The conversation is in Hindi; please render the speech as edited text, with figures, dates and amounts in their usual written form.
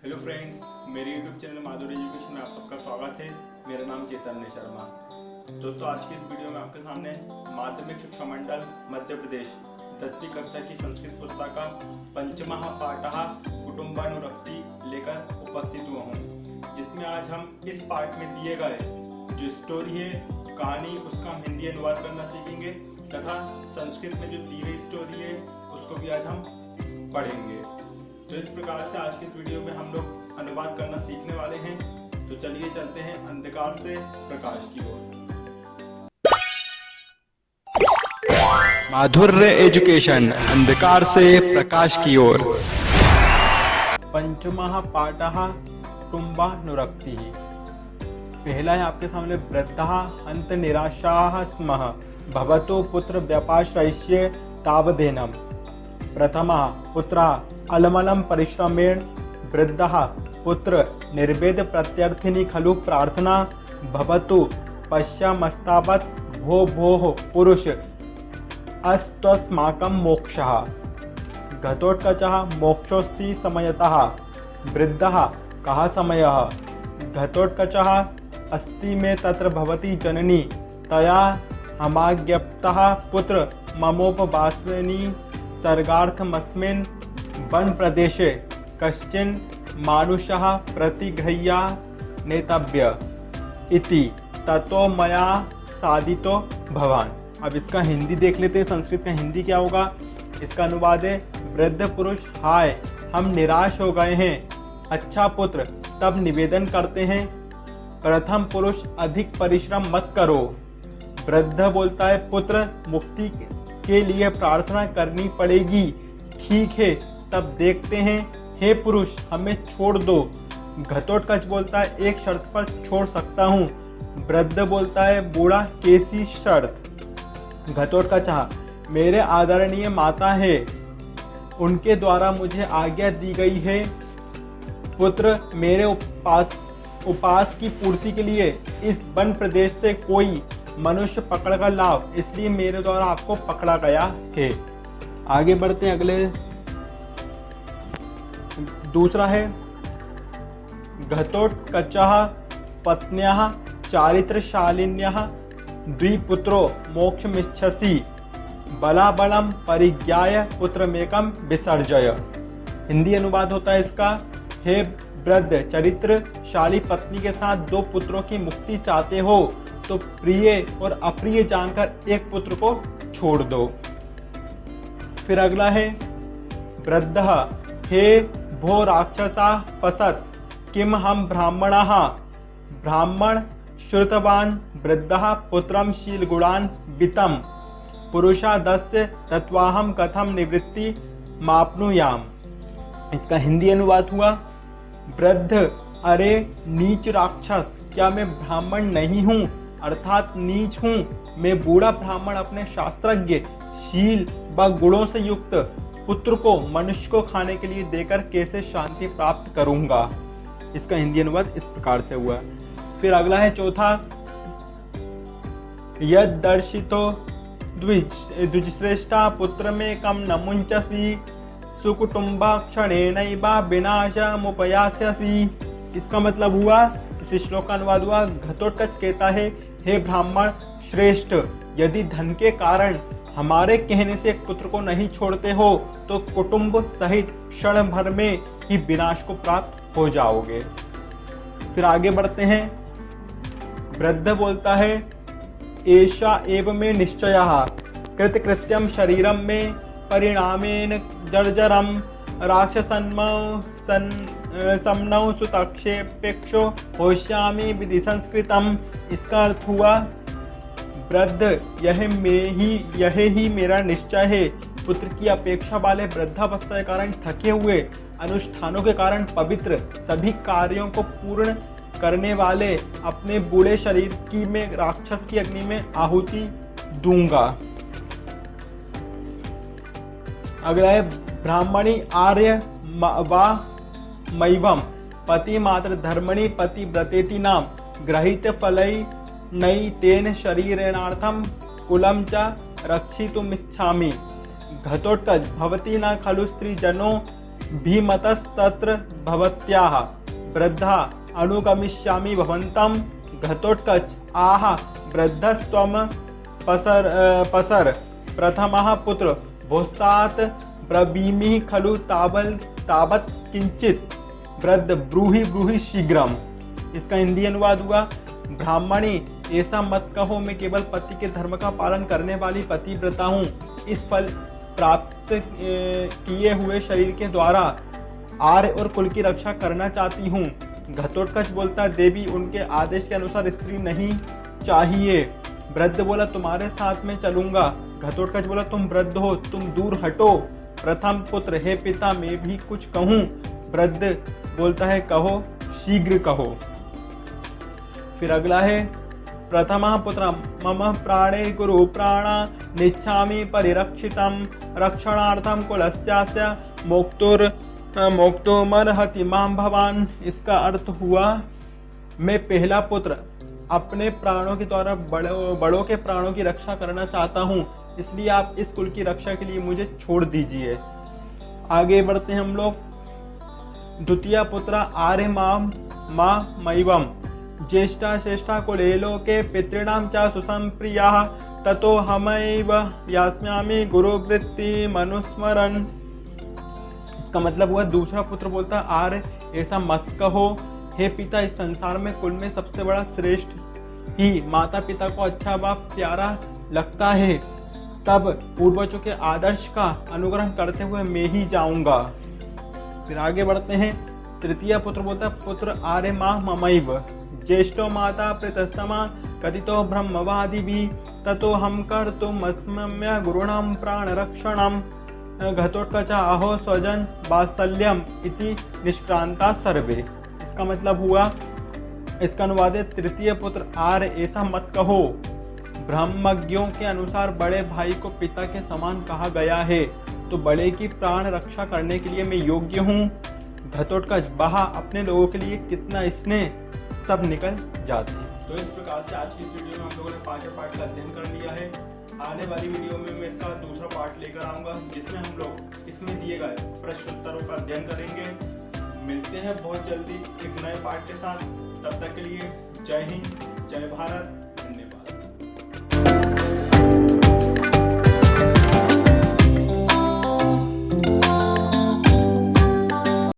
हेलो फ्रेंड्स, मेरे यूट्यूब चैनल माधुरी एजुकेशन में आप सबका स्वागत है। मेरा नाम चैतन्य शर्मा। दोस्तों, आज की इस वीडियो में आपके सामने माध्यमिक शिक्षा मंडल मध्य प्रदेश 10वीं कक्षा की संस्कृत पुस्तक का पंचमः पाठः कुटुम्बानुरक्ति लेकर उपस्थित हुआ हूँ, जिसमें आज हम इस पाठ में दिए गए जो स्टोरी है, कहानी, उसका हम हिंदी अनुवाद करना सीखेंगे तथा संस्कृत में जो दी गई स्टोरी है उसको भी आज हम पढ़ेंगे। तो इस प्रकार से आज की इस वीडियो में हम लोग अनुवाद करना सीखने वाले हैं। तो चलिए चलते हैं अंधकार से प्रकाश की ओर। माधुर्य एजुकेशन, अंधकार से प्रकाश की ओर। पंचमः पाठः कुटुम्बानुरक्तिः। पहला है आपके सामने, वृद्धाः अन्त निराशाः स्मः भवतो पुत्र व्यपाश्रयस्य तावदेनम्। प्रथमः पुत्रः अलमलं परिश्रमेण वृद्धः पुत्र निर्वेद प्रत्यर्थिनी खलु प्रार्थना भवतु पश्यामस्तावत् भो भोः पुरुष अस्त्वस्माकं मोक्षः। घटोत्कचः मोक्षोऽस्ति समयतः। वृद्धः कः समयः? घटोत्कचः अस्ति मे तत्र भवति जननी तया हमाज्ञप्तः पुत्र ममोपवासिनी सर्गार्थमस्मिन् वन प्रदेशे कश्चिन् मानुषः प्रतिगृह्य नेतव्य इति ततो मया साधितो भवान्। अब इसका हिंदी देख लेते हैं। संस्कृत का हिंदी क्या होगा? इसका अनुवाद है, वृद्ध पुरुष, हाय हम निराश हो गए हैं। अच्छा पुत्र, तब निवेदन करते हैं, प्रथम पुरुष अधिक परिश्रम मत करो। वृद्ध बोलता है, पुत्र मुक्ति के लिए प्रार्थना करनी पड़ेगी। ठीक है, तब देखते हैं। हे पुरुष, हमें छोड़ दो। घटोत्कच बोलता है, एक शर्त पर छोड़ सकता हूँ। वृद्ध बोलता है, बूढ़ा कैसी शर्त? घटोत्कच, मेरे आदरणीय माता है, उनके द्वारा मुझे आज्ञा दी गई है। पुत्र, मेरे उपास की पूर्ति के लिए इस वन प्रदेश से कोई मनुष्य पकड़ कर लाओ, इसलिए मेरे द्वारा आपको पकड़ा गया है। आगे बढ़ते हैं। अगले दूसरा है, घटोत्कचः पत्न्याः चारित्रशालिन्याः द्विपुत्रो मोक्षमिच्छसि बलाबलं परिज्ञाय पुत्रमेकं विसर्जय। हिंदी अनुवाद होता है इसका, हे वृद्ध, चरित्रशाली पत्नी के साथ दो पुत्रों की मुक्ति चाहते हो तो प्रिय और अप्रिय जानकर एक पुत्र को छोड़ दो। फिर अगला है, वृद्धः, हे भो राक्षसा पसत किम हम ब्राह्मणाः। ब्राह्मण श्रुतवान् वृद्धः पुत्रं शीलगुणान् वित्तं पुरुषादस्य तत्वाहं कथम निवृत्ति माप्नुयाम। इसका हिंदी अनुवाद हुआ, वृद्ध, अरे नीच राक्षस, क्या मैं ब्राह्मण नहीं हूँ, अर्थात नीच हूँ। मैं बूढ़ा ब्राह्मण अपने शास्त्रज्ञ शील व गुणों से युक्त पुत्र को मनुष्य को खाने के लिए देकर कैसे शांति प्राप्त करूंगा। इसका हिंदी अनुवाद इस प्रकार से हुआ। फिर अगला है चौथा, यद दर्शितो द्विजश्रेष्ठा पुत्र में कम न मुंचसी सुकुटुम्बा क्षणेनैव विनाशमुपयास्यसि। इसका मतलब हुआ, इस श्लोक का अनुवाद हुआ, घटोत्कच कहता है, हे ब्राह्मण श्रेष्ठ, यदि धन के कारण हमारे कहने से एक पुत्र को नहीं छोड़ते हो तो कुटुंब सहित क्षण भर में ही विनाश को प्राप्त हो जाओगे। फिर आगे बढ़ते हैं। वृद्ध बोलता है, एषा एव मे निश्चयः कृतकृत्यं शरीरं में परिणामेन जर्जरं राक्षसन्मौ समनौ सुतक्षेपेक्षो होष्यामि विधि संस्कृतम। इसका अर्थ हुआ, वृद्ध, यह ही मेरा निश्चय है। पुत्र की अपेक्षा वाले वृद्धावस्था के कारण थके हुए, अनुष्ठानों के कारण पवित्र, सभी कार्यों को पूर्ण करने वाले अपने बूढ़े शरीर की में राक्षस की अग्नि में आहुति दूंगा। अगला है, ब्राह्मणी आर्य वा मैवम पति मात्र धर्मणि पति व्रतेति नाम ग्रहीत फलै नई तेन शरीरेणार्थम कुलम च रक्षितुमिच्छामि। घटोत्कच, भवती न खलु स्त्री जनो भीमतस्तत्र भवत्याः वृद्धा अनुगमिष्यामि भवन्तं घटोत्कच आह वृद्धस्त्वं पसर प्रथमः पुत्र भोस्तात् ब्रवीमि खलु तावत् किंचित वृद्ध ब्रूहि शीघ्रम। इसका हिंदी अनुवाद हुआ, ब्राह्मणी ऐसा मत कहो, मैं केवल पति के धर्म का पालन करने वाली पतिव्रता हूँ। इस फल प्राप्त किए हुए शरीर के द्वारा आर्य और कुल की रक्षा करना चाहती हूँ। घटोत्कच बोलता, देवी उनके आदेश के अनुसार स्त्री नहीं चाहिए। वृद्ध बोला, तुम्हारे साथ में चलूंगा। घटोत्कच बोला, तुम वृद्ध हो, तुम दूर हटो। प्रथम पुत्र, हे पिता मैं भी कुछ कहूँ। वृद्ध बोलता है, कहो, शीघ्र कहो। फिर अगला है, प्रथमः पुत्र मम प्राणे गुरु प्राणा निच्छामि परिरक्षितं रक्षणार्थं कुलस्यास्य मोक्तुमर्हति मां भवान। इसका अर्थ हुआ, मैं पहला पुत्र अपने प्राणों के द्वारा बड़ों के प्राणों की रक्षा करना चाहता हूँ, इसलिए आप इस कुल की रक्षा के लिए मुझे छोड़ दीजिए। आगे बढ़ते हैं हम लोग। द्वितीय पुत्र आर्य मां मैवम ज्येष्ठा श्रेष्ठा कुले लोके पितॄणां च सुसंप्रियाः ततो हमैव यास्यामि गुरुवृत्ति मनुस्मरन्। इसका मतलब हुआ, दूसरा पुत्र बोलता, आर्य ऐसा मत कहो, हे पिता इस संसार में कुल में सबसे बड़ा श्रेष्ठ ही माता पिता को अच्छा व प्यारा लगता है, तब पूर्वजों के आदर्श का अनुग्रह करते हुए मैं ही जाऊंगा। फिर आगे बढ़ते हैं। तृतीय पुत्र बोलता, पुत्र आर्य मां ममैव ज्येष्ठो माता प्रीतस्तमा कथितो ब्रह्मवादिभिः ततो हम कर्तुमस्म्य गुरुणां प्राणरक्षणम्। घटोत्कच आहो स्वजन वात्सल्यम इति निष्क्रांता सर्वे। इसका मतलब हुआ, इसका अनुवाद है, तृतीय पुत्र आर्य ऐसा मत कहो, ब्रह्मज्ञों के अनुसार बड़े भाई को पिता के समान कहा गया है, तो बड़े की प्राण रक्षा करने के लिए मैं योग्य हूँ। घटोत्कच, बहा अपने लोगों के लिए कितना स्नेह, सब निकल जाते हैं। तो इस प्रकार से आज की वीडियो में हम लोगों ने 5 पार्ट का अध्ययन कर लिया है। आने वाली वीडियो में मैं इसका दूसरा पार्ट लेकर आऊंगा, जिसमें हम लोग इसमें दिए गए प्रश्न उत्तरों का अध्ययन करेंगे। मिलते हैं बहुत जल्दी एक नए पार्ट के साथ। तब तक के लिए जय हिंद, जय भारत।